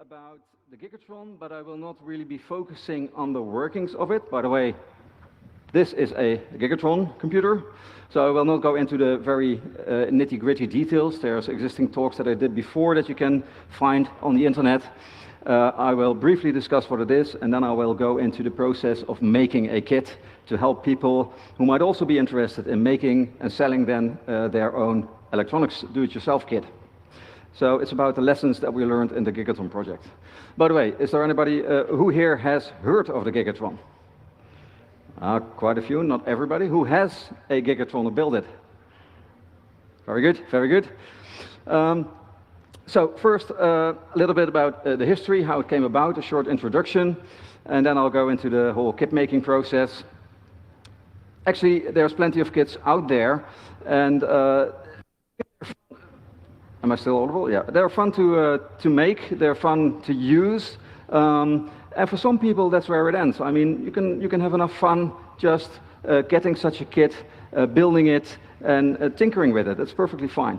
About the Gigatron, but I will not really be focusing on the workings of it. By the way, this is a Gigatron computer, so I will not go into the very nitty-gritty details. There's existing talks that I did before that you can find on the internet. I will briefly discuss what it is, and then I will go into the process of making a kit to help people who might also be interested in making and selling then their own electronics do-it-yourself kit. So it's about the lessons that we learned in the Gigatron project. By the way, is there anybody who here has heard of the Gigatron? Quite a few, not everybody. Who has a Gigatron or built it? Very good, very good. So first, a little bit about the history, how it came about, a short introduction, and then I'll go into the whole kit making process. Actually, there's plenty of kits out there, and am I still audible? Yeah, they're fun to make, they're fun to use, and for some people that's where it ends. I mean, you can have enough fun just getting such a kit, building it, and tinkering with it. That's perfectly fine.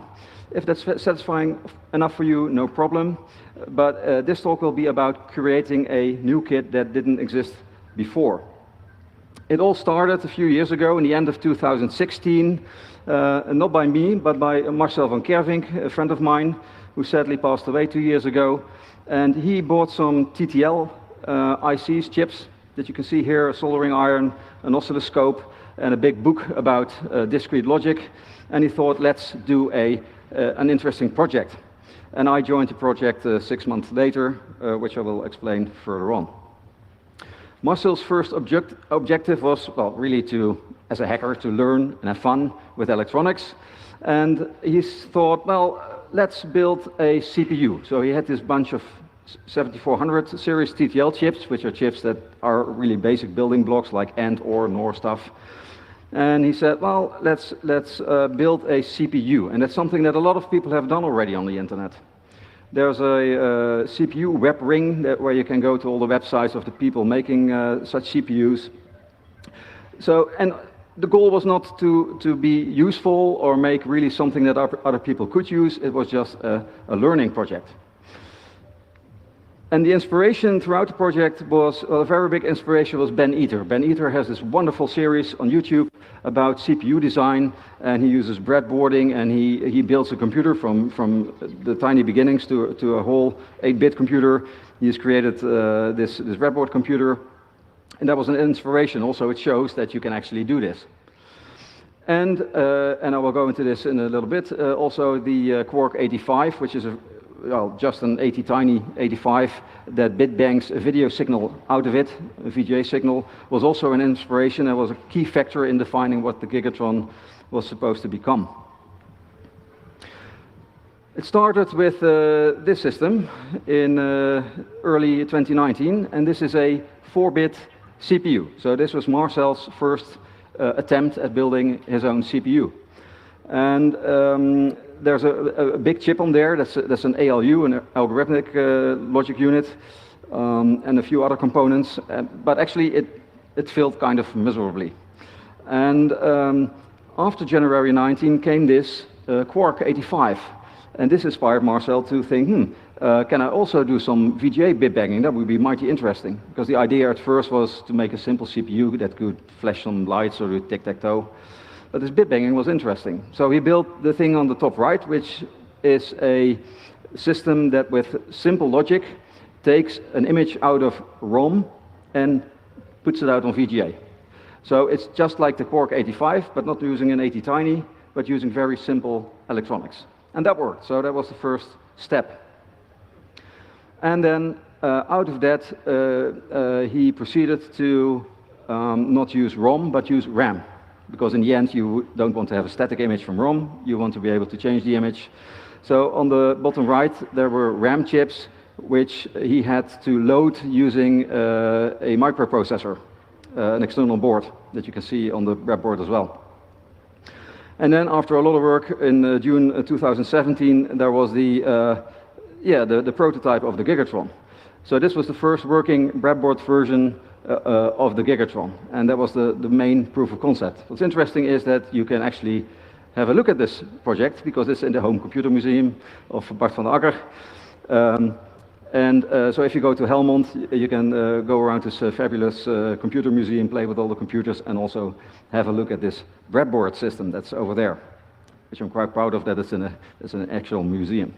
If that's satisfying enough for you, no problem. But this talk will be about creating a new kit that didn't exist before. It all started a few years ago, in the end of 2016. Not by me, but by Marcel van Kervink, a friend of mine, who sadly passed away 2 years ago. And he bought some TTL ICs, chips, that you can see here, a soldering iron, an oscilloscope, and a big book about discrete logic. And he thought, let's do an interesting project. And I joined the project 6 months later, which I will explain further on. Marcel's first objective was, well, really as a hacker, to learn and have fun with electronics. And he thought, well, let's build a CPU. So he had this bunch of 7400 series TTL chips, which are chips that are really basic building blocks like AND, OR, NOR stuff. And he said, well, let's build a CPU. And that's something that a lot of people have done already on the internet. There's a CPU web ring where you can go to all the websites of the people making such CPUs. So, and the goal was not to be useful or make really something that other people could use. It was just a learning project. And the inspiration throughout the project was, well, a very big inspiration was Ben Eater. Ben Eater has this wonderful series on YouTube about CPU design, and he uses breadboarding, and he builds a computer from the tiny beginnings to a whole 8-bit computer. He's created this breadboard computer, and that was an inspiration. Also, it shows that you can actually do this. And I will go into this in a little bit. Also, the Quark 85, which is just an tiny 85 that bit bangs a video signal out of it, a VGA signal, was also an inspiration and was a key factor in defining what the Gigatron was supposed to become. It started with this system in early 2019, and this is a 4-bit CPU. So this was Marcel's first attempt at building his own CPU. And there's a big chip on there, that's an ALU, an algorithmic logic unit, and a few other components, but actually it failed kind of miserably. And after January 19 came this Quark 85, and this inspired Marcel to think, can I also do some VGA bit banging? That would be mighty interesting, because the idea at first was to make a simple CPU that could flash some lights or do tic-tac-toe. But this bit banging was interesting. So he built the thing on the top right, which is a system that with simple logic takes an image out of ROM and puts it out on VGA. So it's just like the Quark 85, but not using an ATtiny, but using very simple electronics. And that worked, so that was the first step. And then out of that, he proceeded to not use ROM, but use RAM. Because in the end, you don't want to have a static image from ROM, you want to be able to change the image. So on the bottom right, there were RAM chips, which he had to load using a microprocessor, an external board that you can see on the breadboard as well. And then after a lot of work in June 2017, there was the yeah, the prototype of the Gigatron. So this was the first working breadboard version of the Gigatron, and that was the main proof of concept. What's interesting is that you can actually have a look at this project, because it's in the Home Computer Museum of Bart van der Akker. So if you go to Helmond, you can go around this fabulous computer museum, play with all the computers, and also have a look at this breadboard system that's over there, which I'm quite proud of, that it's an actual museum.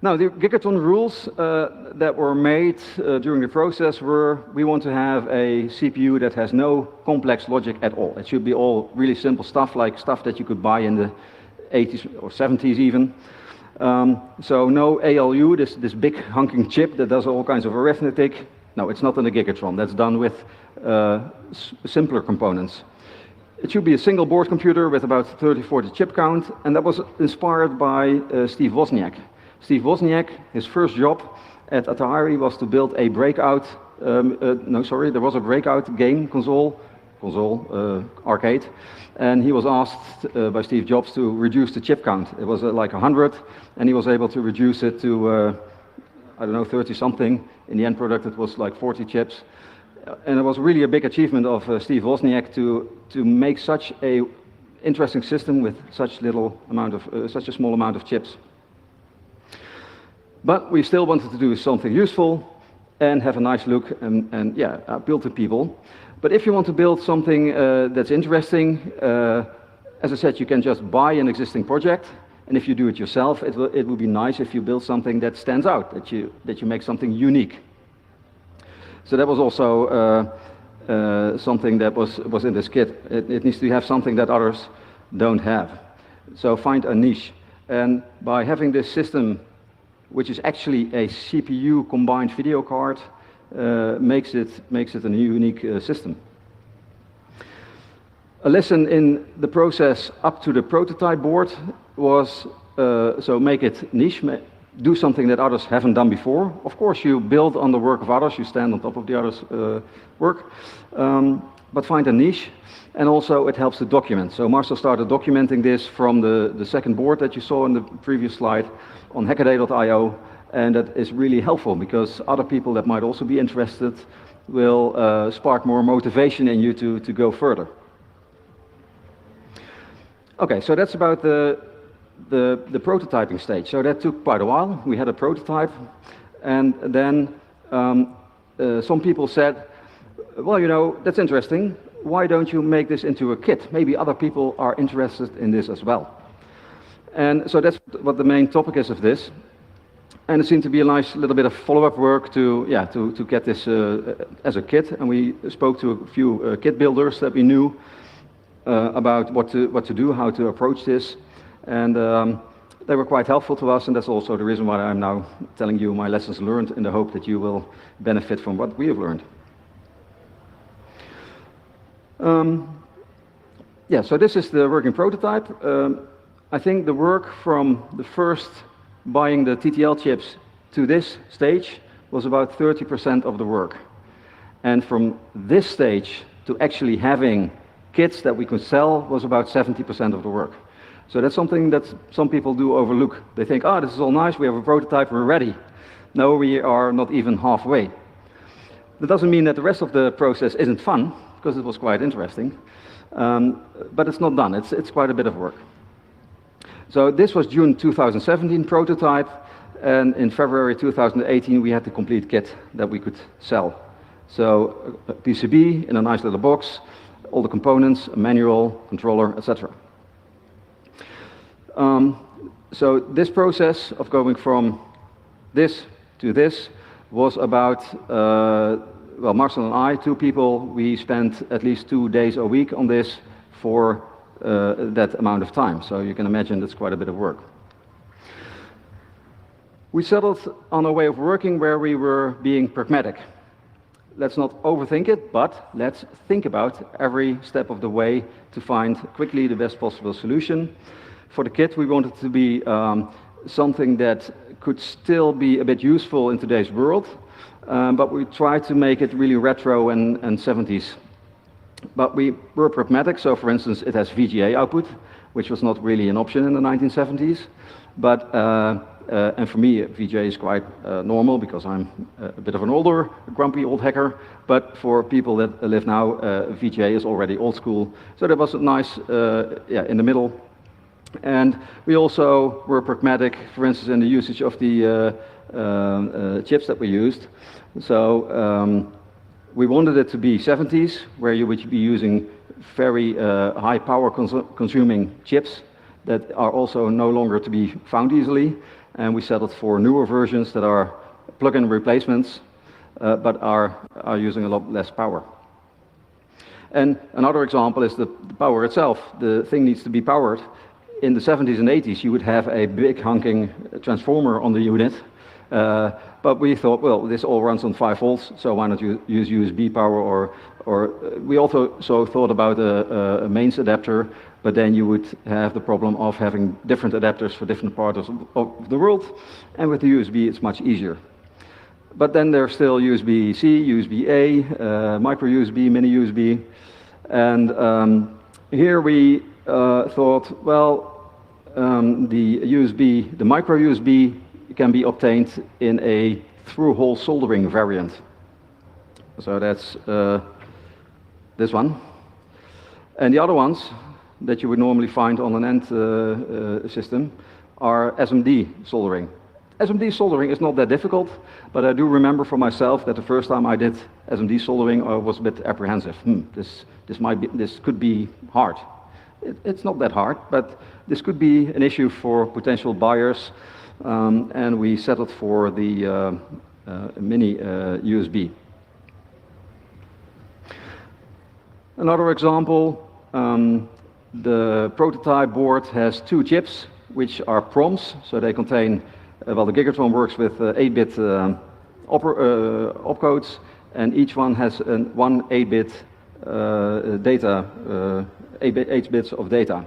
Now, the Gigatron rules that were made during the process were, we want to have a CPU that has no complex logic at all. It should be all really simple stuff, like stuff that you could buy in the 80s or 70s even. So no ALU, this big hunking chip that does all kinds of arithmetic. No, it's not in the Gigatron. That's done with simpler components. It should be a single board computer with about 30-40 chip count, and that was inspired by Steve Wozniak. Steve Wozniak, his first job at Atari was to build a breakout, there was a breakout game console, arcade, and he was asked by Steve Jobs to reduce the chip count. It was like 100, and he was able to reduce it to, 30 something. In the end product it was like 40 chips. And it was really a big achievement of Steve Wozniak to make such a interesting system with such such a small amount of chips. But we still wanted to do something useful and have a nice look and appeal to people. But if you want to build something that's interesting, as I said, you can just buy an existing project, and if you do it yourself, it would be nice if you build something that stands out, that you make something unique. So that was also something that was in this kit. It needs to have something that others don't have. So find a niche. And by having this system, which is actually a CPU combined video card, makes it a unique system. A lesson in the process up to the prototype board was, so make it niche, do something that others haven't done before. Of course, you build on the work of others, you stand on top of the others' work, but find a niche, and also it helps to document. So Marcel started documenting this from the second board that you saw in the previous slide on hackaday.io, and that is really helpful because other people that might also be interested will spark more motivation in you to go further. Okay, so that's about the prototyping stage. So that took quite a while. We had a prototype, and then some people said, well, that's interesting. Why don't you make this into a kit? Maybe other people are interested in this as well. And so that's what the main topic is of this. And it seemed to be a nice little bit of follow-up work to get this as a kit. And we spoke to a few kit builders that we knew about what to do, how to approach this. And they were quite helpful to us, and that's also the reason why I'm now telling you my lessons learned in the hope that you will benefit from what we have learned. So this is the working prototype. I think the work from the first buying the TTL chips to this stage was about 30% of the work. And from this stage to actually having kits that we could sell was about 70% of the work. So that's something that some people do overlook. They think, this is all nice, we have a prototype, we're ready. No, we are not even halfway. That doesn't mean that the rest of the process isn't fun, because it was quite interesting. But it's not done, it's quite a bit of work. So this was June 2017 prototype, and in February 2018 we had the complete kit that we could sell. So a PCB in a nice little box, all the components, a manual, controller, etc. So this process of going from this to this was about, Marcel and I, two people, we spent at least 2 days a week on this for that amount of time. So you can imagine that's quite a bit of work. We settled on a way of working where we were being pragmatic. Let's not overthink it, but let's think about every step of the way to find quickly the best possible solution. For the kit, we wanted to be something that could still be a bit useful in today's world, but we tried to make it really retro and 70s. But we were pragmatic, so for instance, it has VGA output, which was not really an option in the 1970s. But and for me, VGA is quite normal because I'm a bit of an older, grumpy old hacker. But for people that live now, VGA is already old school. So there was a nice, in the middle. And we also were pragmatic, for instance, in the usage of the chips that we used. So we wanted it to be 70s, where you would be using very high power consuming chips that are also no longer to be found easily. And we settled for newer versions that are plug-in replacements, but are using a lot less power. And another example is the power itself. The thing needs to be powered. In the 70s and 80s, you would have a big honking transformer on the unit. But we thought, well, this all runs on 5 volts, so why not use USB power? Or we also thought about a mains adapter, but then you would have the problem of having different adapters for different parts of the world. And with the USB, it's much easier. But then there's still USB-C, USB-A, micro USB, mini USB. And here we thought, well, the micro USB can be obtained in a through-hole soldering variant. So that's this one. And the other ones that you would normally find on an end system are SMD soldering. SMD soldering is not that difficult, but I do remember for myself that the first time I did SMD soldering, I was a bit apprehensive. This could be hard. It's not that hard, but this could be an issue for potential buyers, and we settled for the mini USB. Another example, the prototype board has 2 chips, which are PROMs, so they contain, well, the Gigatron works with 8-bit opcodes, and each one has one 8-bit data, 8 bits of data.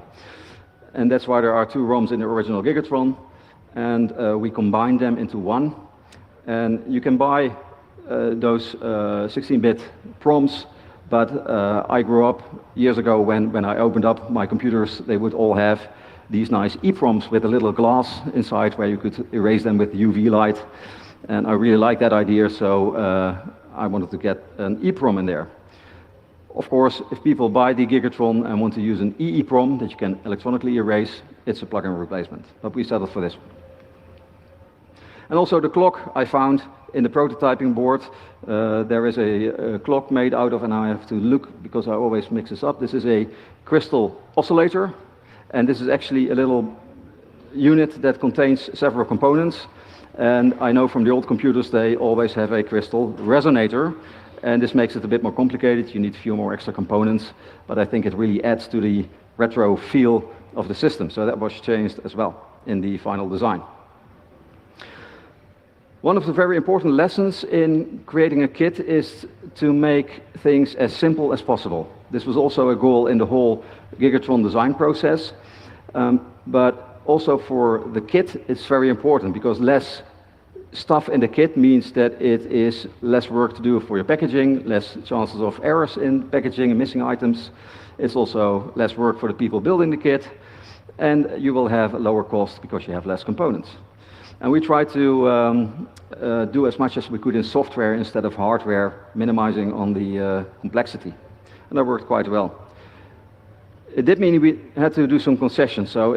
And that's why there are 2 ROMs in the original Gigatron, and we combine them into one. And you can buy those 16-bit PROMs, but I grew up years ago when I opened up my computers, they would all have these nice EEPROMs with a little glass inside where you could erase them with UV light. And I really like that idea, so I wanted to get an EEPROM in there. Of course, if people buy the Gigatron and want to use an EEPROM that you can electronically erase, it's a plug-in replacement. But we settled for this. And also the clock I found in the prototyping board. There is a clock made out of, and I have to look because I always mix this up. This is a crystal oscillator, and this is actually a little unit that contains several components. And I know from the old computers they always have a crystal resonator. And this makes it a bit more complicated. You need a few more extra components, but I think it really adds to the retro feel of the system. So that was changed as well in the final design. One of the very important lessons in creating a kit is to make things as simple as possible. This was also a goal in the whole Gigatron design process, but also for the kit it's very important because less stuff in the kit means that it is less work to do for your packaging, less chances of errors in packaging and missing items. It's also less work for the people building the kit, and you will have a lower cost because you have less components. And we try to do as much as we could in software instead of hardware, minimizing on the complexity. And that worked quite well. It did mean we had to do some concessions. So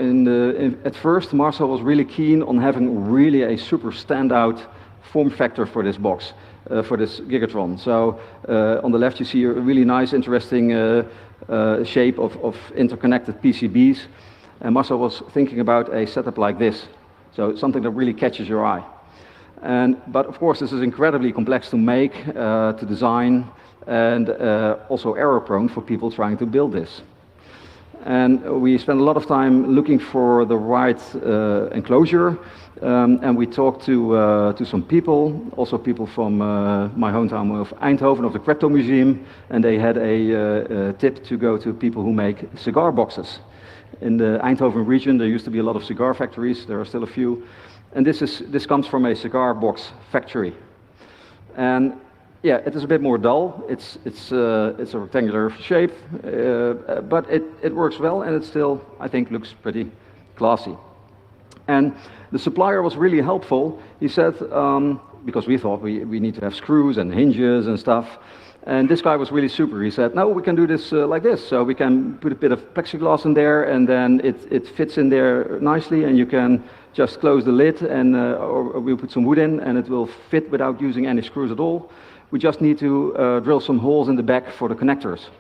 at first, Marcel was really keen on having really a super standout form factor for this box, for this Gigatron. So on the left you see a really nice, interesting shape of interconnected PCBs. And Marcel was thinking about a setup like this. So something that really catches your eye. But of course this is incredibly complex to make, to design, and also error prone for people trying to build this. And we spent a lot of time looking for the right enclosure, and we talked to some people, also people from my hometown of Eindhoven, of the Crypto Museum, and they had a tip to go to people who make cigar boxes. In the Eindhoven region there used to be a lot of cigar factories, there are still a few, and this comes from a cigar box factory. And yeah, it is a bit more dull. It's a rectangular shape, but it works well, and it still, I think, looks pretty classy. And The supplier was really helpful. He said, because we thought we need to have screws and hinges and stuff, and this guy was really super. He said, no, we can do this like this. So we can put a bit of plexiglass in there, and then it fits in there nicely, and you can just close the lid, and or we'll put some wood in, and it will fit without using any screws at all. We just need to drill some holes in the back for the connectors.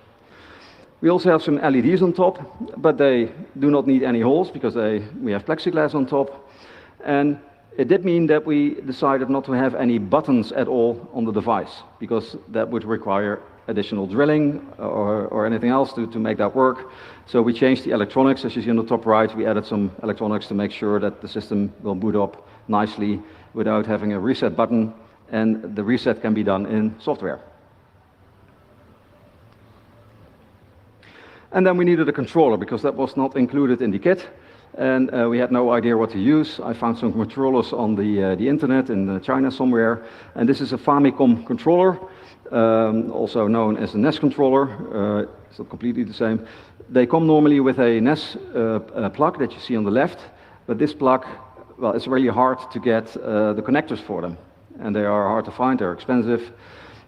We also have some LEDs on top, but they do not need any holes because we have plexiglass on top. And it did mean that we decided not to have any buttons at all on the device, because that would require additional drilling or anything else to make that work. So we changed the electronics. As you see on the top right, we added some electronics to make sure that the system will boot up nicely without having a reset button, and the reset can be done in software. And then we needed a controller, because that was not included in the kit. And we had no idea what to use. I found some controllers on the internet in China somewhere. And this is a Famicom controller, also known as a NES controller. It's not completely the same. They come normally with a NES plug that you see on the left. But this plug, well, it's really hard to get the connectors for them. And they are hard to find, they're expensive.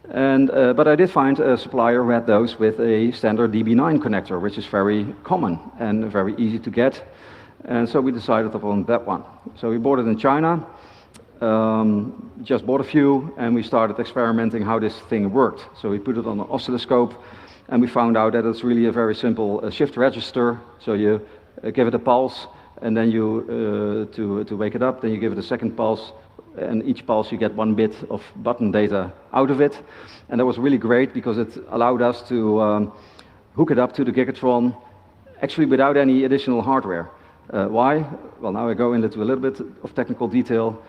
But I did find a supplier who had those with a standard DB9 connector, which is very common and very easy to get. And so we decided upon that one. So we bought it in China, just bought a few, and we started experimenting how this thing worked. So we put it on an oscilloscope, and we found out that it's really a very simple shift register. So you give it a pulse, and then you, to wake it up, then you give it a second pulse, and each pulse you get 1 bit of button data out of it. And that was really great because it allowed us to hook it up to the Gigatron actually without any additional hardware. Why? Well, now I go into a little bit of technical detail.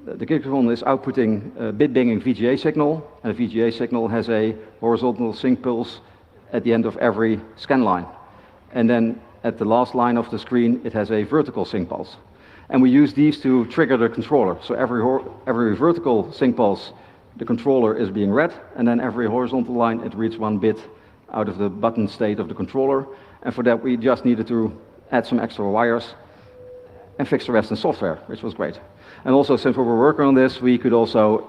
The Gigatron is outputting a bit-banging VGA signal, and a VGA signal has a horizontal sync pulse at the end of every scan line. And then at the last line of the screen, it has a vertical sync pulse. And we use these to trigger the controller. So every vertical sync pulse, the controller is being read, and then every horizontal line, it reads 1 bit out of the button state of the controller. And for that, we just needed to add some extra wires and fix the rest in software, which was great. And also, since we were working on this, we could also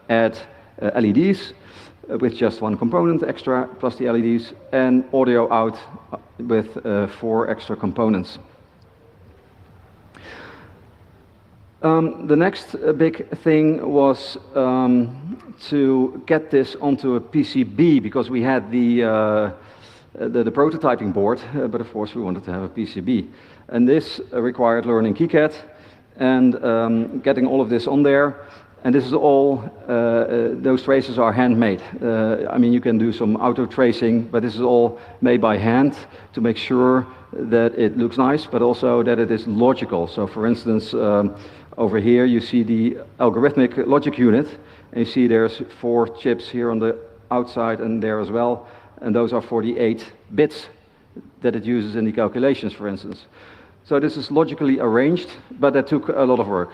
add LEDs with just 1 component extra, plus the LEDs, and audio out with 4 extra components. The next big thing was to get this onto a PCB, because we had the prototyping board, but of course we wanted to have a PCB. And this required learning KiCad and getting all of this on there. And this is all, those traces are handmade. I mean, you can do some auto tracing, but this is all made by hand to make sure that it looks nice, but also that it is logical. So for instance, over here you see the algorithmic logic unit, and you see there's 4 chips here on the outside and there as well. And those are 48 bits that it uses in the calculations, for instance. So this is logically arranged, but that took a lot of work.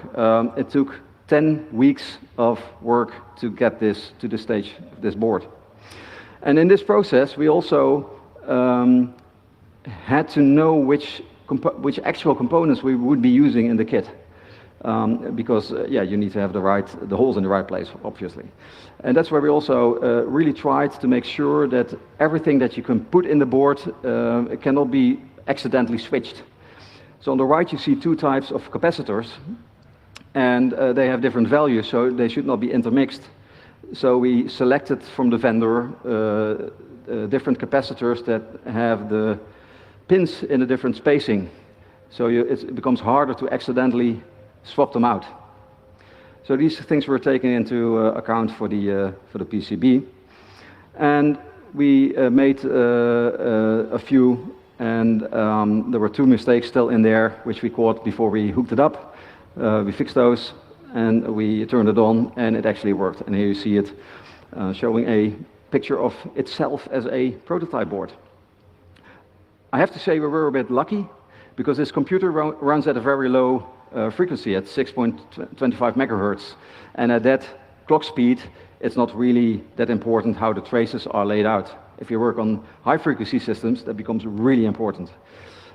It took 10 weeks of work to get this to the stage of this board. And in this process, we also had to know which actual components we would be using in the kit. Because you need to have the holes in the right place, obviously. And that's where we also really tried to make sure that everything that you can put in the board cannot be accidentally switched. So on the right you see 2 types of capacitors, and they have different values, so they should not be intermixed. So we selected from the vendor different capacitors that have the pins in a different spacing. So it becomes harder to accidentally swap them out. So these things were taken into account for the PCB, and we made a few, and there were 2 mistakes still in there, which we caught before we hooked it up. We fixed those, and we turned it on, and it actually worked. And here you see it showing a picture of itself as a prototype board. I have to say we were a bit lucky, because this computer runs at a very low frequency at 6.25 megahertz, and at that clock speed it's not really that important how the traces are laid out. If you work on high frequency systems, that becomes really important.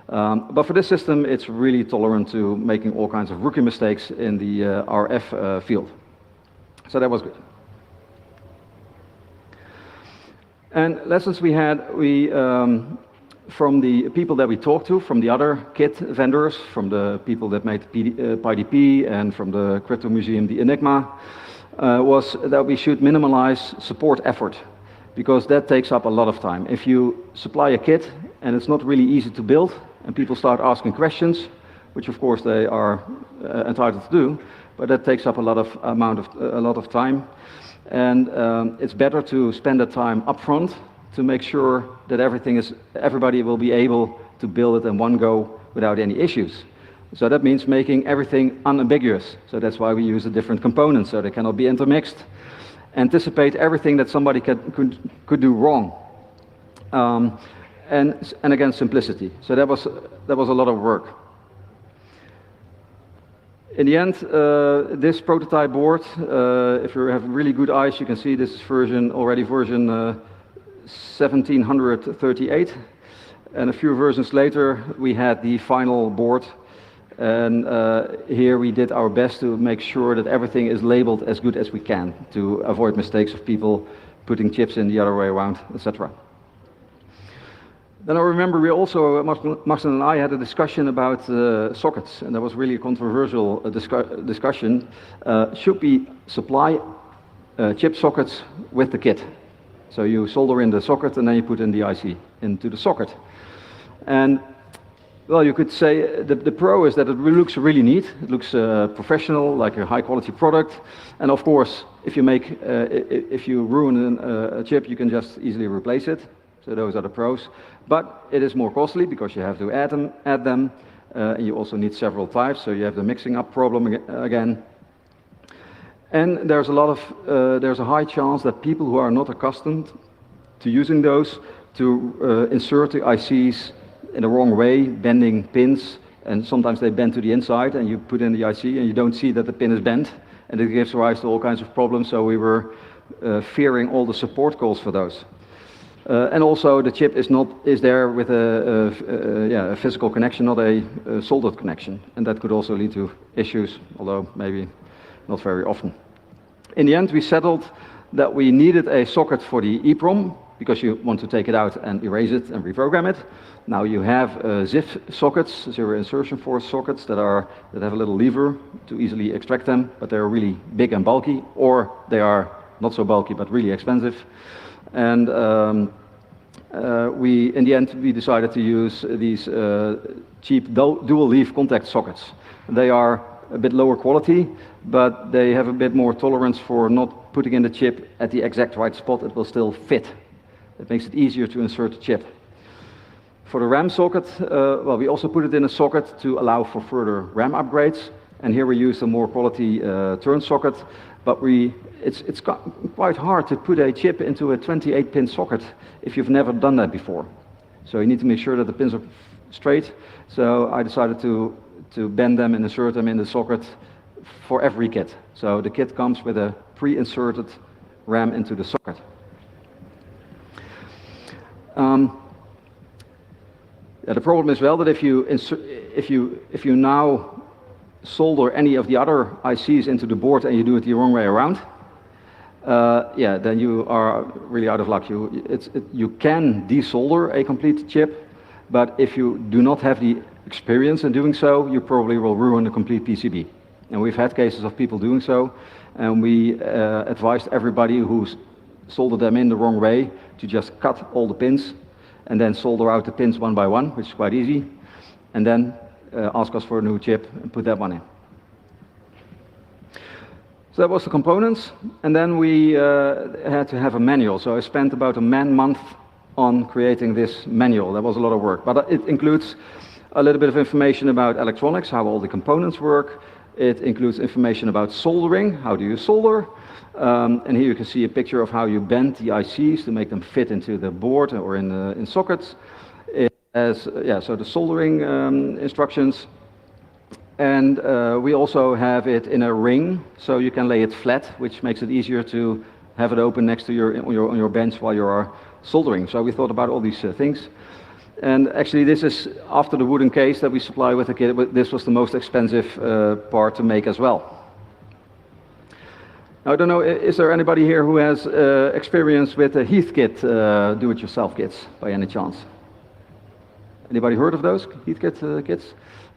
But for this system, it's really tolerant to making all kinds of rookie mistakes in the RF field. So that was good. And lessons we had, from the people that we talked to, from the other kit vendors, from the people that made PyDP and from the crypto museum, the Enigma, was that we should minimize support effort, because that takes up a lot of time. If you supply a kit and it's not really easy to build, and people start asking questions, which of course they are entitled to do, but that takes up a lot of time. And it's better to spend that time upfront to make sure that everybody will be able to build it in one go without any issues. So that means making everything unambiguous. So that's why we use the different components, so they cannot be intermixed. Anticipate everything that somebody could do wrong. And again, simplicity. So that was a lot of work. In the end, this prototype board, if you have really good eyes, you can see this is version 1738. And a few versions later, we had the final board. And here we did our best to make sure that everything is labeled as good as we can to avoid mistakes of people putting chips in the other way around, etc. Then I remember we also, Marcel and I, had a discussion about sockets, and that was really a controversial discussion. Should we supply chip sockets with the kit? So you solder in the socket and then you put in the IC into the socket. And well, you could say the pro is that it looks really neat. It looks professional, like a high-quality product. And of course, if you ruin a chip, you can just easily replace it. So those are the pros. But it is more costly because you have to add them. And you also need several types, so you have the mixing up problem again. And there's a high chance that people who are not accustomed to using those to insert the ICs in the wrong way, bending pins, and sometimes they bend to the inside, and you put in the IC and you don't see that the pin is bent, and it gives rise to all kinds of problems. So we were fearing all the support calls for those. And also the chip is there with a physical connection, not a soldered connection, and that could also lead to issues, although maybe not very often. In the end, we settled that we needed a socket for the EEPROM, because you want to take it out and erase it and reprogram it. Now you have ZIF sockets, zero insertion force sockets, that have a little lever to easily extract them, but they're really big and bulky, or they are not so bulky but really expensive. And in the end, we decided to use these cheap dual leaf contact sockets. They are a bit lower quality, but they have a bit more tolerance for not putting in the chip at the exact right spot. It will still fit. It makes it easier to insert the chip. For the RAM socket, well, we also put it in a socket to allow for further RAM upgrades. And here we use a more quality turn socket, but it's quite hard to put a chip into a 28-pin socket if you've never done that before. So you need to make sure that the pins are straight. So I decided to bend them and insert them in the socket for every kit. So the kit comes with a pre-inserted RAM into the socket. The problem is well that if you now solder any of the other ICs into the board and you do it the wrong way around, then you are really out of luck. You can desolder a complete chip, but if you do not have the experience in doing so, you probably will ruin a complete PCB. And we've had cases of people doing so, and we advised everybody who's soldered them in the wrong way to just cut all the pins and then solder out the pins one by one, which is quite easy, and then ask us for a new chip and put that one in. So that was the components, and then we had to have a manual. So I spent about a month on creating this manual. That was a lot of work, but it includes a little bit of information about electronics, how all the components work. It includes information about soldering, how do you solder, and here you can see a picture of how you bend the ICs to make them fit into the board or in sockets. It has, so the soldering instructions, and we also have it in a ring, so you can lay it flat, which makes it easier to have it open next to on your bench while you are soldering. So we thought about all these things. And actually this is after the wooden case that we supply with the kit, but this was the most expensive part to make as well. Now, I don't know, is there anybody here who has experience with the Heathkit do-it-yourself kits by any chance? Anybody heard of those Heathkit kits?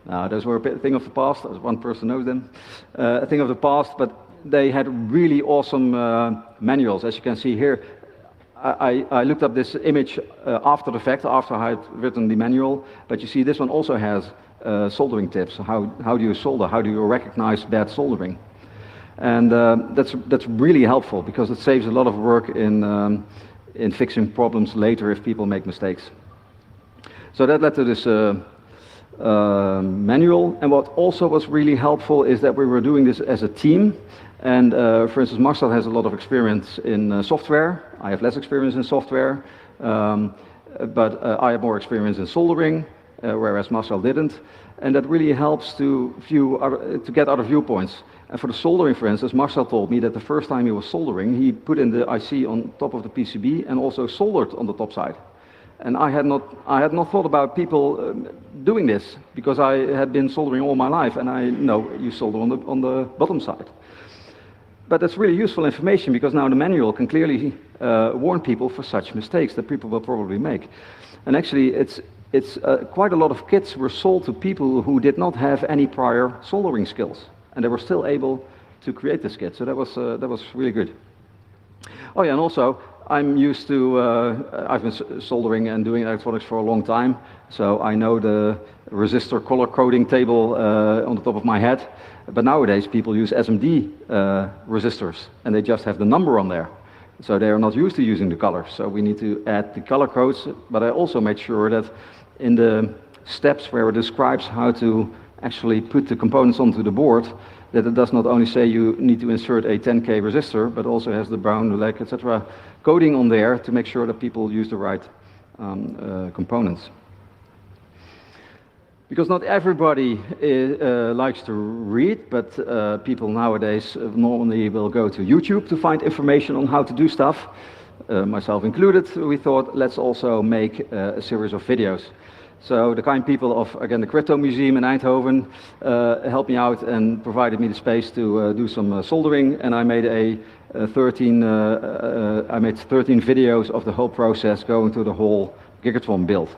No, those were a thing of the past. One person knows them. A thing of the past, but they had really awesome manuals, as you can see here. I looked up this image after the fact, after I had written the manual, but you see this one also has soldering tips. How do you solder? How do you recognize bad soldering? And that's really helpful because it saves a lot of work in fixing problems later if people make mistakes. So that led to this manual, and what also was really helpful is that we were doing this as a team. And for instance, Marcel has a lot of experience in software. I have less experience in software, but I have more experience in soldering, whereas Marcel didn't. And that really helps to get other viewpoints. And for the soldering, for instance, Marcel told me that the first time he was soldering, he put in the IC on top of the PCB and also soldered on the top side. And I had not thought about people doing this because I had been soldering all my life, and I know you solder on the bottom side. But that's really useful information because now the manual can clearly warn people for such mistakes that people will probably make. And actually, it's quite a lot of kits were sold to people who did not have any prior soldering skills, and they were still able to create this kit. So that was really good. Oh yeah, and also I'm used to I've been soldering and doing electronics for a long time, so I know the resistor color coding table on the top of my head. But nowadays people use SMD resistors, and they just have the number on there. So they are not used to using the colors. So we need to add the color codes. But I also made sure that in the steps where it describes how to actually put the components onto the board, that it does not only say you need to insert a 10K resistor, but also has the brown, black, etc. coding on there to make sure that people use the right components. Because not everybody likes to read, but people nowadays normally will go to YouTube to find information on how to do stuff. Myself included, we thought, let's also make a series of videos. So the kind people of, again, the Crypto Museum in Eindhoven helped me out and provided me the space to do some soldering, and I made I made 13 videos of the whole process going through the whole Gigatron build.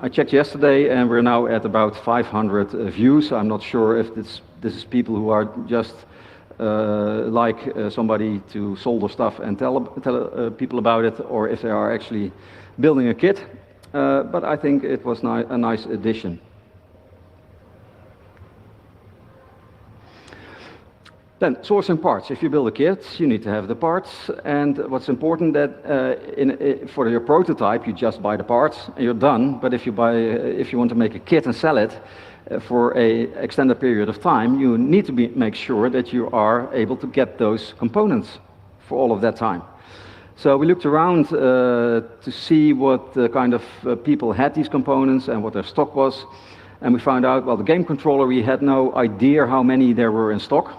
I checked yesterday, and we're now at about 500 views. I'm not sure if this is people who are just like somebody to solder stuff and tell people about it, or if they are actually building a kit. But I think it was a nice addition. Then, sourcing parts. If you build a kit, you need to have the parts. And what's important that for your prototype, you just buy the parts and you're done. But if you want to make a kit and sell it for an extended period of time, you need to make sure that you are able to get those components for all of that time. So we looked around to see what kind of people had these components and what their stock was. And we found out, well, the game controller, we had no idea how many there were in stock.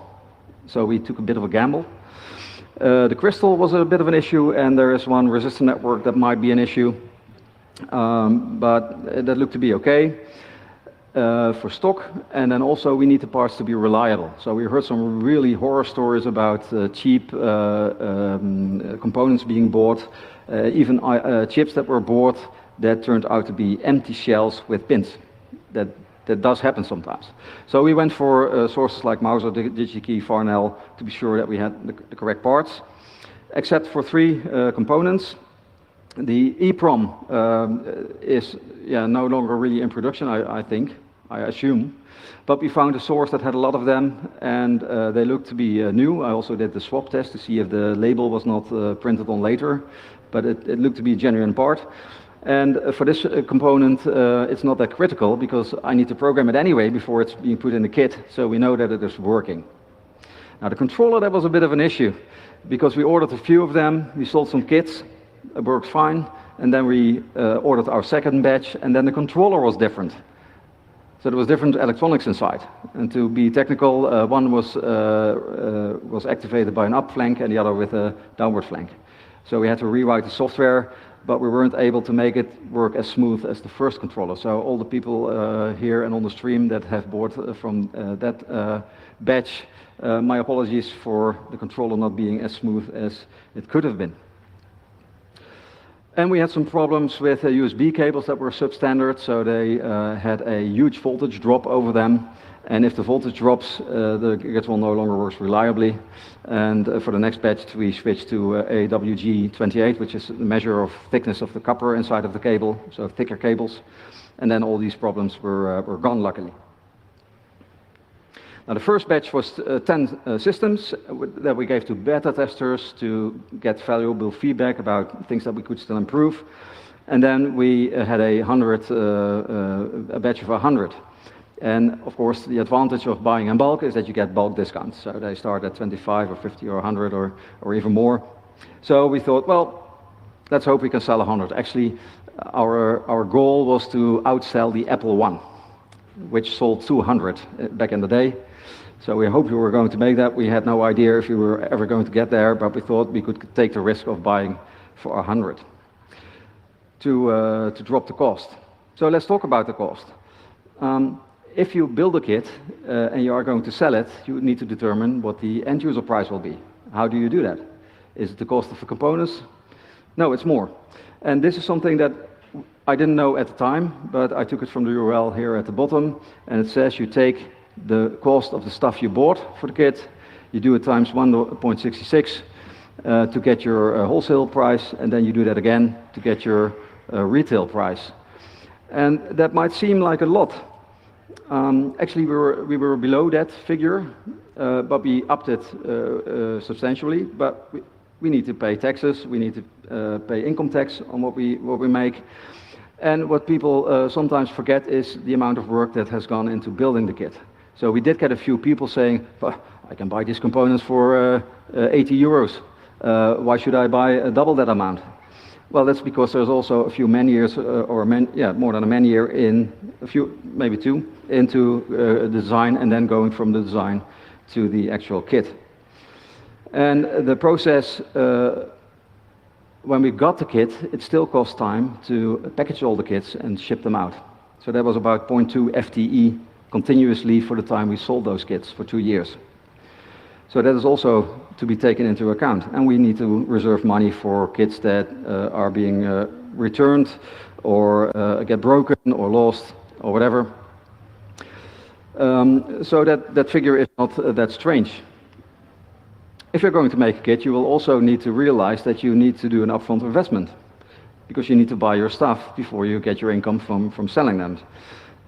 So we took a bit of a gamble. The crystal was a bit of an issue, and there is one resistor network that might be an issue. But that looked to be okay for stock. And then also we need the parts to be reliable. So we heard some really horror stories about cheap components being bought, even chips that were bought that turned out to be empty shells with pins. That does happen sometimes. So we went for sources like Mauser, DigiKey, Farnell to be sure that we had the correct parts, except for 3 components. The EEPROM is no longer really in production, I assume. But we found a source that had a lot of them, and they looked to be new. I also did the swap test to see if the label was not printed on later, but it looked to be a genuine part. And for this component, it's not that critical because I need to program it anyway before it's being put in the kit, so we know that it is working. Now the controller, that was a bit of an issue because we ordered a few of them, we sold some kits, it worked fine, and then we ordered our second batch, and then the controller was different. So there was different electronics inside. And to be technical, one was activated by an up flank and the other with a downward flank. So we had to rewrite the software but we weren't able to make it work as smooth as the first controller. So all the people here and on the stream that have bought from that batch, my apologies for the controller not being as smooth as it could have been. And we had some problems with USB cables that were substandard, so they had a huge voltage drop over them. And if the voltage drops, the Gigatron no longer works reliably. And for the next batch, we switched to AWG28, which is the measure of thickness of the copper inside of the cable, so thicker cables. And then all these problems were gone, luckily. Now, the first batch was 10 systems that we gave to beta testers to get valuable feedback about things that we could still improve. And then we had a batch of 100. And of course, the advantage of buying in bulk is that you get bulk discounts. So they start at 25 or 50 or 100 or even more. So we thought, well, let's hope we can sell 100. Actually, our goal was to outsell the Apple I, which sold 200 back in the day. So we hoped we were going to make that. We had no idea if we were ever going to get there, but we thought we could take the risk of buying for 100 to drop the cost. So let's talk about the cost. If you build a kit and you are going to sell it, you need to determine what the end user price will be. How do you do that? Is it the cost of the components? No, it's more. And this is something that I didn't know at the time, but I took it from the URL here at the bottom, and it says you take the cost of the stuff you bought for the kit, you do it times 1.66 to get your wholesale price, and then you do that again to get your retail price. And that might seem like a lot. Actually, we were below that figure, but we upped it substantially. But we need to pay taxes, we need to pay income tax on what we make. And what people sometimes forget is the amount of work that has gone into building the kit. So we did get a few people saying, I can buy these components for 80 euros. Why should I buy double that amount? Well, that's because there's also a few man years, more than a man year in, a few, maybe two, into design, and then going from the design to the actual kit. And the process, when we got the kit, it still cost time to package all the kits and ship them out. So that was about 0.2 FTE continuously for the time we sold those kits for 2 years. So that is also to be taken into account. And we need to reserve money for kits that are being returned or get broken or lost or whatever. So that figure is not that strange. If you're going to make a kit, you will also need to realize that you need to do an upfront investment, because you need to buy your stuff before you get your income from selling them.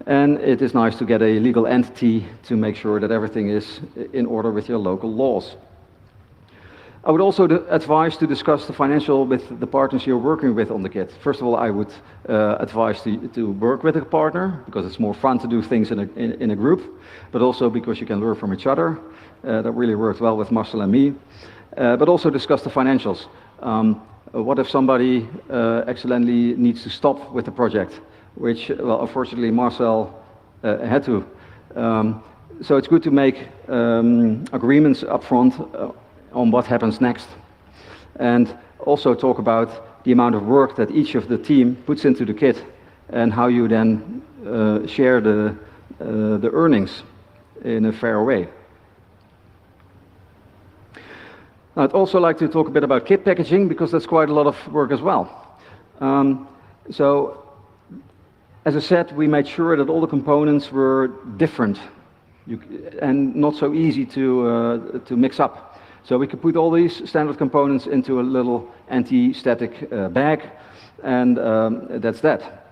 And it is nice to get a legal entity to make sure that everything is in order with your local laws. I would also advise to discuss the financial with the partners you're working with on the kit. First of all, I would advise to work with a partner, because it's more fun to do things in a group, but also because you can learn from each other. That really worked well with Marcel and me. But also discuss the financials. What if somebody accidentally needs to stop with the project? Which, well, unfortunately, Marcel had to. So it's good to make agreements up front on what happens next. And also talk about the amount of work that each of the team puts into the kit and how you then share the earnings in a fair way. I'd also like to talk a bit about kit packaging, because that's quite a lot of work as well. As I said, we made sure that all the components were different and not so easy to mix up. So we could put all these standard components into a little anti-static bag, and that's that.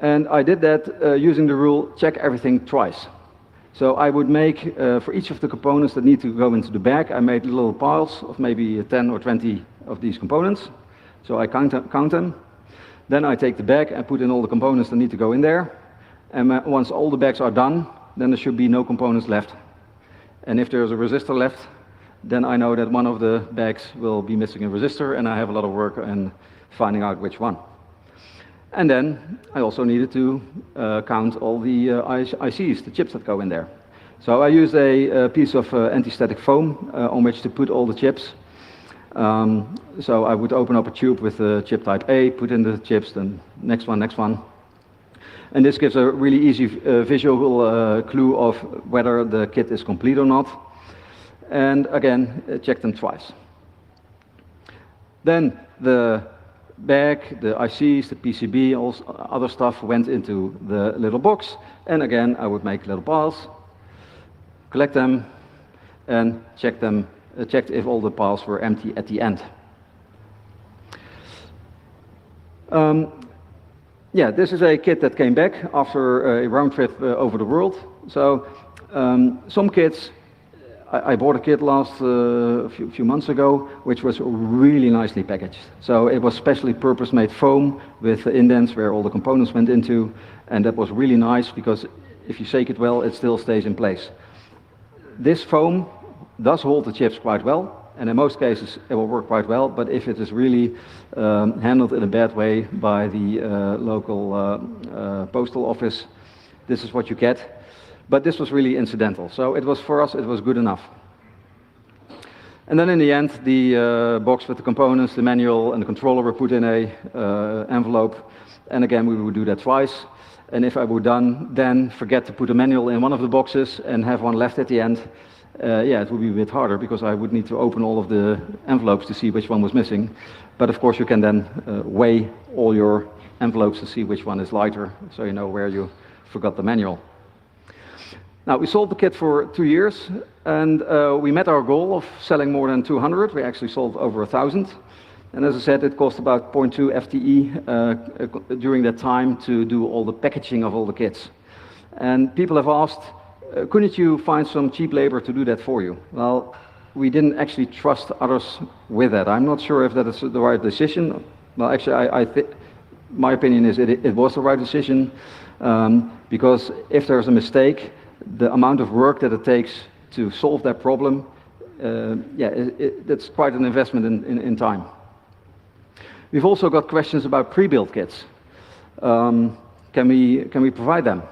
And I did that using the rule, check everything twice. So I would make, for each of the components that need to go into the bag, I made little piles of maybe 10 or 20 of these components. So I count them. Then I take the bag and put in all the components that need to go in there. And once all the bags are done, then there should be no components left. And if there's a resistor left, then I know that one of the bags will be missing a resistor, and I have a lot of work in finding out which one. And then I also needed to count all the ICs, the chips that go in there. So I used a piece of anti-static foam on which to put all the chips. So I would open up a tube with the chip type A, put in the chips, then next one. And this gives a really easy visual clue of whether the kit is complete or not. And again, check them twice. Then the bag, the ICs, the PCB, all other stuff went into the little box. And again, I would make little piles, collect them, and checked if all the piles were empty at the end. Yeah, this is a kit that came back after a round trip over the world. So some kits, I bought a kit last few months ago, which was really nicely packaged. So it was specially purpose-made foam with indents where all the components went into, and that was really nice because if you shake it well, it still stays in place. This foam does hold the chips quite well, and in most cases it will work quite well, but if it is really handled in a bad way by the local postal office, this is what you get. But this was really incidental, so it was, for us, it was good enough. And then in the end, the box with the components, the manual, and the controller were put in a envelope, and again we would do that twice. And if I would then forget to put a manual in one of the boxes and have one left at the end, yeah, it would be a bit harder because I would need to open all of the envelopes to see which one was missing. But of course you can then weigh all your envelopes to see which one is lighter, so you know where you forgot the manual. Now, we sold the kit for 2 years, and we met our goal of selling more than 200. We actually sold over 1,000. And as I said, it cost about 0.2 FTE during that time to do all the packaging of all the kits. And people have asked, couldn't you find some cheap labor to do that for you? Well, we didn't actually trust others with that. I'm not sure if that is the right decision. Well, actually, my opinion is it was the right decision, because if there's a mistake, the amount of work that it takes to solve that problem, that's quite an investment in time. We've also got questions about pre-built kits. Can we provide them?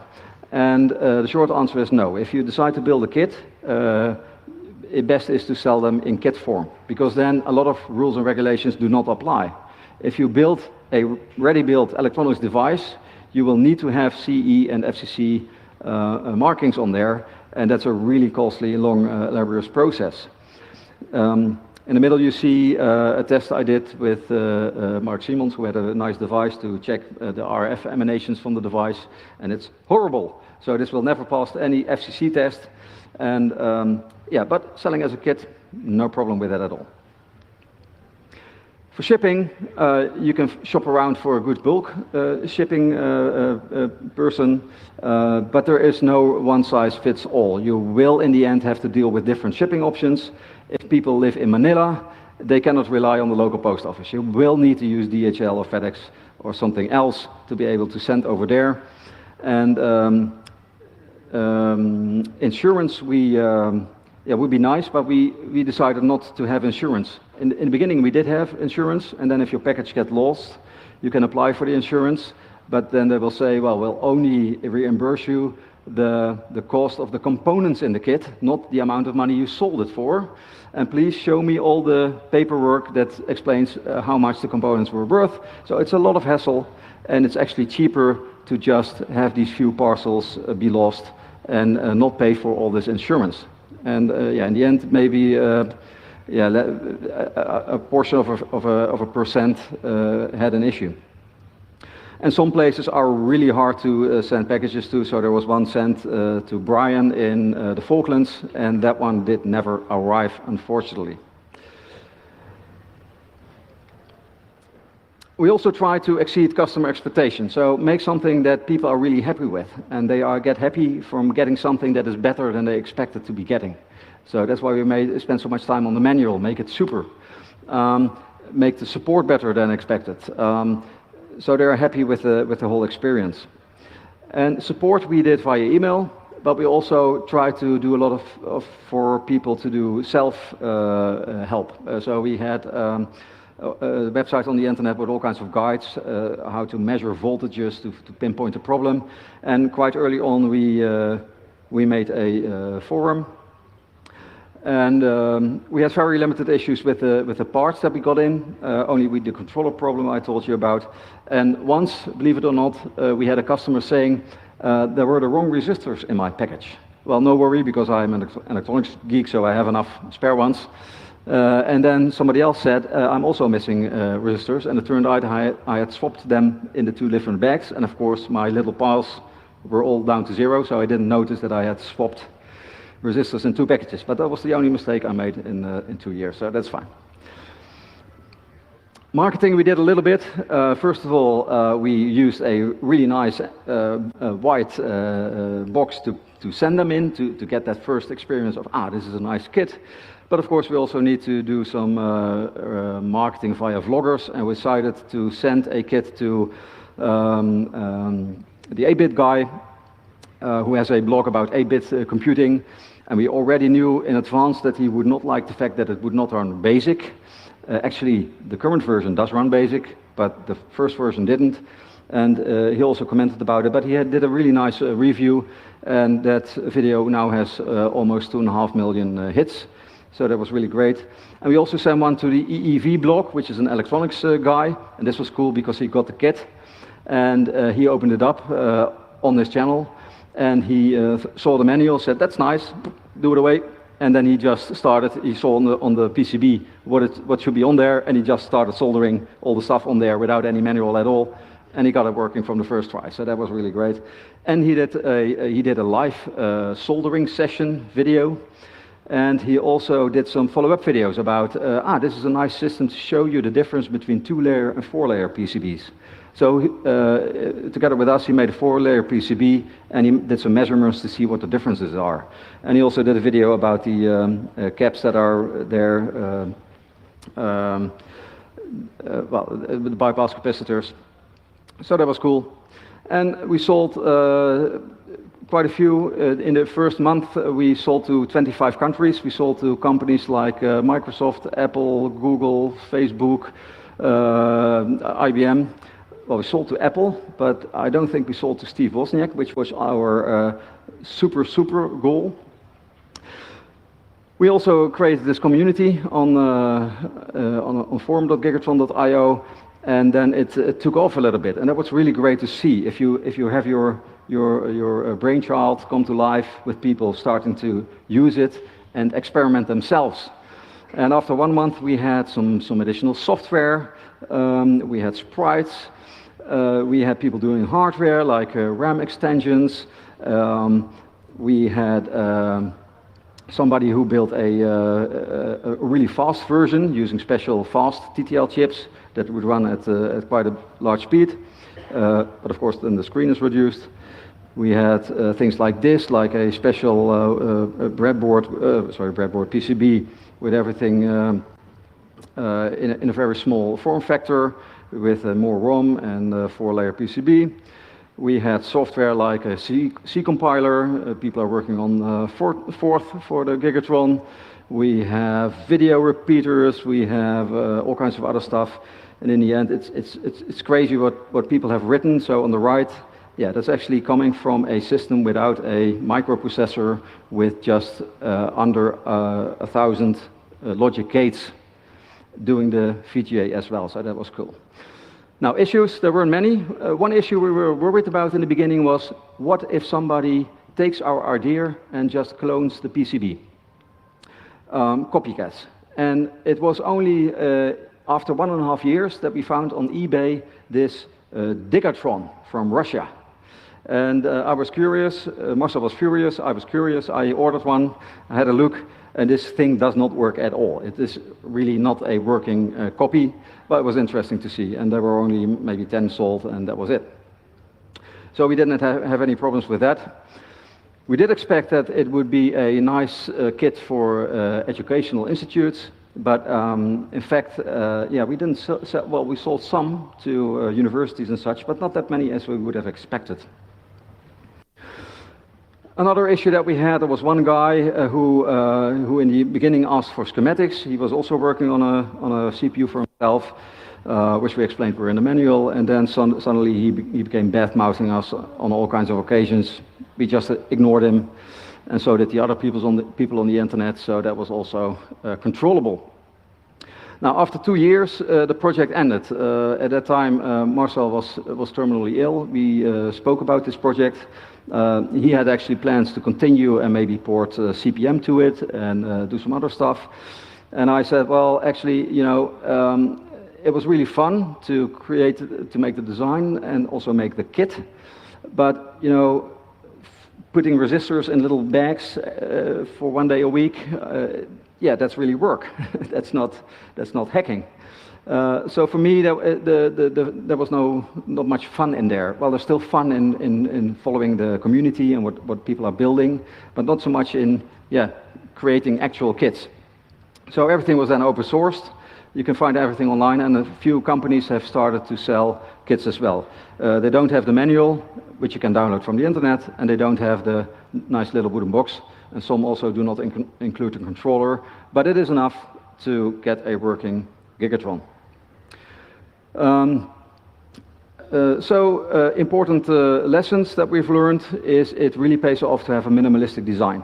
And the short answer is no. If you decide to build a kit, it best is to sell them in kit form, because then a lot of rules and regulations do not apply. If you build a ready-built electronics device, you will need to have CE and FCC markings on there, and that's a really costly, long, laborious process. In the middle you see a test I did with Mark Simons, who had a nice device to check the RF emanations from the device, and it's horrible. So this will never pass any FCC test, and yeah, but selling as a kit, no problem with that at all. For shipping, you can shop around for a good bulk shipping person, but there is no one-size-fits-all. You will, in the end, have to deal with different shipping options. If people live in Manila, they cannot rely on the local post office. You will need to use DHL or FedEx or something else to be able to send over there. And insurance, would be nice, but we decided not to have insurance. In the beginning, we did have insurance, and then if your package gets lost, you can apply for the insurance, but then they will say, well, we'll only reimburse you the cost of the components in the kit, not the amount of money you sold it for. And please show me all the paperwork that explains how much the components were worth. So it's a lot of hassle, and it's actually cheaper to just have these few parcels be lost and not pay for all this insurance. And in the end, maybe a portion of a percent had an issue. And some places are really hard to send packages to, so there was one sent to Brian in the Falklands, and that one did never arrive, unfortunately. We also try to exceed customer expectations, so make something that people are really happy with, and they get happy from getting something that is better than they expected to be getting. So that's why we spend so much time on the manual, make it super, make the support better than expected. So they're happy with the whole experience. And support we did via email, but we also try to do a lot for people to do self-help. So we had a website on the internet with all kinds of guides, how to measure voltages to pinpoint a problem. And quite early on we made a forum. And we had very limited issues with the parts that we got in, only with the controller problem I told you about. And once, believe it or not, we had a customer saying there were the wrong resistors in my package. Well, no worry, because I'm an electronics geek, so I have enough spare ones. And then somebody else said, I'm also missing resistors, and it turned out I had swapped them in the two different bags, and of course my little piles were all down to zero, so I didn't notice that I had swapped resistors in two packages. But that was the only mistake I made in 2 years, so that's fine. Marketing we did a little bit. First of all, we used a really nice white box to send them in, to get that first experience of, this is a nice kit. But of course we also need to do some marketing via vloggers, and we decided to send a kit to the 8-bit guy who has a blog about 8-bit computing, and we already knew in advance that he would not like the fact that it would not run BASIC. Actually, the current version does run BASIC, but the first version didn't, and he also commented about it, but he did a really nice review, and that video now has almost 2.5 million hits, so that was really great. And we also sent one to the EEV blog, which is an electronics guy, and this was cool because he got the kit, and he opened it up on his channel, and he saw the manual, said, that's nice, do it away. And then he just started, he saw on the PCB what should be on there, and he just started soldering all the stuff on there without any manual at all, and he got it working from the first try, so that was really great. And he did a live soldering session video, and he also did some follow-up videos about, this is a nice system to show you the difference between 2-layer and 4-layer PCBs. So together with us, he made a 4-layer PCB, and he did some measurements to see what the differences are. And he also did a video about the caps that are there, the bypass capacitors. So that was cool. And we sold quite a few. In the first month, we sold to 25 countries. We sold to companies like Microsoft, Apple, Google, Facebook, IBM. Well, we sold to Apple, but I don't think we sold to Steve Wozniak, which was our super goal. We also created this community on forum.gigatron.io, and then it took off a little bit, and that was really great to see. If you have your brainchild come to life with people starting to use it and experiment themselves. And after 1 month, we had some additional software. We had sprites. We had people doing hardware like RAM extensions. We had somebody who built a really fast version using special fast TTL chips that would run at quite a large speed. But of course, then the screen is reduced. We had things like this, like a special breadboard PCB with everything in a very small form factor, with more ROM and 4-layer PCB. We had software like a C compiler. People are working on Forth for the Gigatron. We have video repeaters. We have all kinds of other stuff. And in the end, it's crazy what people have written. So on the right, yeah, that's actually coming from a system without a microprocessor, with just under 1,000 logic gates doing the VGA as well. So that was cool. Now, issues, there weren't many. One issue we were worried about in the beginning was, what if somebody takes our idea and just clones the PCB? Copycats. And it was only after 1.5 years that we found on eBay this Gigatron from Russia. And I was curious, Marcel was furious, I was curious, I ordered one, I had a look, and this thing does not work at all. It is really not a working copy, but it was interesting to see, and there were only maybe 10 sold, and that was it. So we didn't have any problems with that. We did expect that it would be a nice kit for educational institutes, but in fact, yeah, we didn't sell, well, we sold some to universities and such, but not that many as we would have expected. Another issue that we had, there was one guy who in the beginning asked for schematics. He was also working on a CPU for himself, which we explained were in the manual, and then suddenly he became bad-mouthing us on all kinds of occasions. We just ignored him. and so did the other people on the internet, so that was also controllable. Now, after 2 years, the project ended. At that time, Marcel was terminally ill. We spoke about this project. He had actually plans to continue and maybe port CPM to it and do some other stuff. And I said, well, actually, it was really fun to make the design and also make the kit. But, putting resistors in little bags for 1 day a week, yeah, that's really work. that's not hacking. So for me, there was not much fun in there. Well, there's still fun in following the community and what people are building, but not so much in creating actual kits. So everything was then open sourced. You can find everything online, and a few companies have started to sell kits as well. They don't have the manual, which you can download from the internet, and they don't have the nice little wooden box. And some also do not include a controller, but it is enough to get a working Gigatron. Important lessons that we've learned is it really pays off to have a minimalistic design.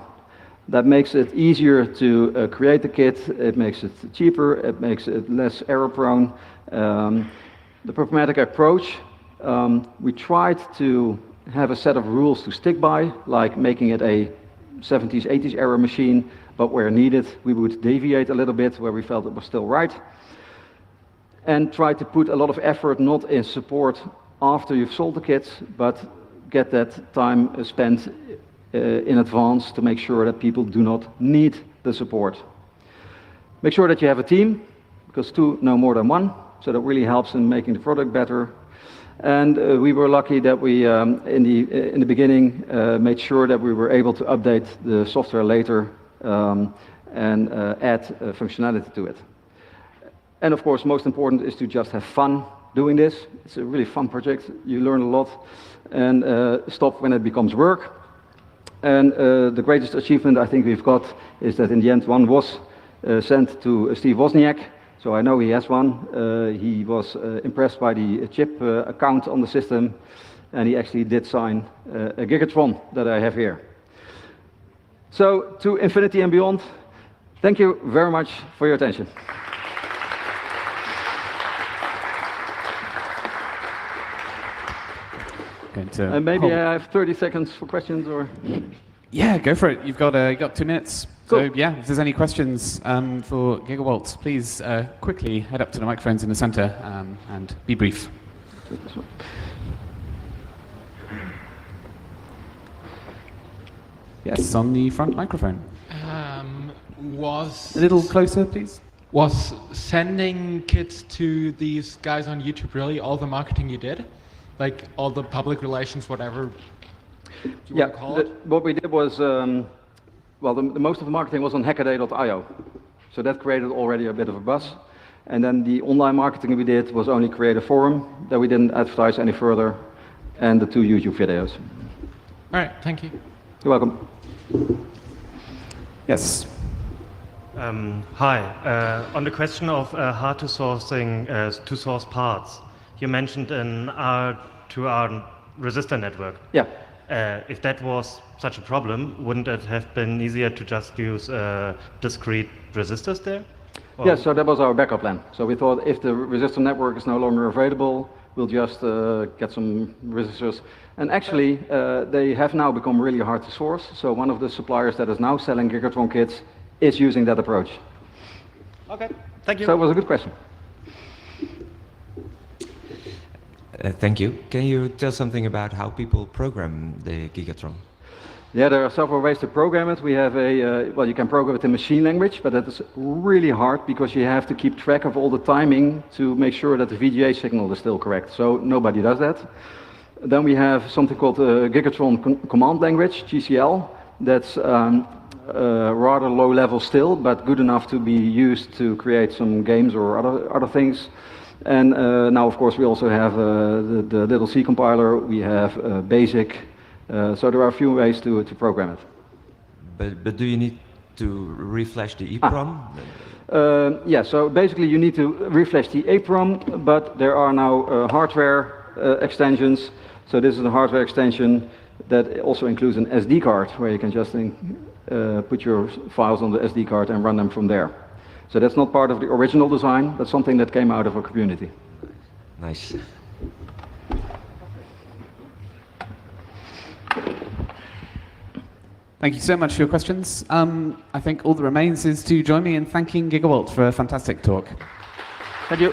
That makes it easier to create the kit, it makes it cheaper, it makes it less error prone. The pragmatic approach, we tried to have a set of rules to stick by, like making it a 70s, 80s era machine, but where needed, we would deviate a little bit where we felt it was still right. And try to put a lot of effort not in support after you've sold the kits, but get that time spent in advance to make sure that people do not need the support. Make sure that you have a team, because two know more than one, so that really helps in making the product better. And we were lucky that we, in the beginning, made sure that we were able to update the software later and add functionality to it. And of course, most important is to just have fun doing this. It's a really fun project. You learn a lot, and stop when it becomes work. And the greatest achievement I think we've got is that in the end one was sent to Steve Wozniak. So I know he has one. He was impressed by the chip account on the system, and he actually did sign a Gigatron that I have here. So to infinity and beyond, thank you very much for your attention. And maybe I have 30 seconds for questions, or? Yeah, go for it. You've got 2 minutes. Cool. So yeah, if there's any questions for Gigawaltz, please quickly head up to the microphones in the center and be brief. Yes, on the front microphone. Was a little closer, please. Was sending kits to these guys on YouTube really all the marketing you did? Like all the public relations, whatever you want to call it? What we did was, well, the most of the marketing was on hackaday.io. So that created already a bit of a buzz. And then the online marketing we did was only create a forum that we didn't advertise any further, and the 2 YouTube videos. All right, thank you. You're welcome. Yes. Hi. On the question of how to source parts, you mentioned an R2R resistor network. Yeah. If that was such a problem, wouldn't it have been easier to just use discrete resistors there? Or? Yeah, so that was our backup plan. So we thought if the resistor network is no longer available, we'll just get some resistors. And actually, they have now become really hard to source. So one of the suppliers that is now selling Gigatron kits is using that approach. Okay, thank you. So it was a good question. Thank you. Can you tell something about how people program the Gigatron? Yeah, there are several ways to program it. We have well, you can program it in machine language, but that is really hard because you have to keep track of all the timing to make sure that the VGA signal is still correct. So nobody does that. Then we have something called Gigatron Command Language, GCL. That's rather low level still, but good enough to be used to create some games or other things. And now, of course, we also have the little C compiler. We have BASIC. So there are a few ways to program it. But do you need to reflash the EEPROM? Yeah, so basically you need to reflash the EEPROM, but there are now hardware extensions. So this is a hardware extension that also includes an SD card where you can just put your files on the SD card and run them from there. So that's not part of the original design, that's something that came out of our community. Nice. Thank you so much for your questions. I think all that remains is to join me in thanking Gigawalt for a fantastic talk. Thank you.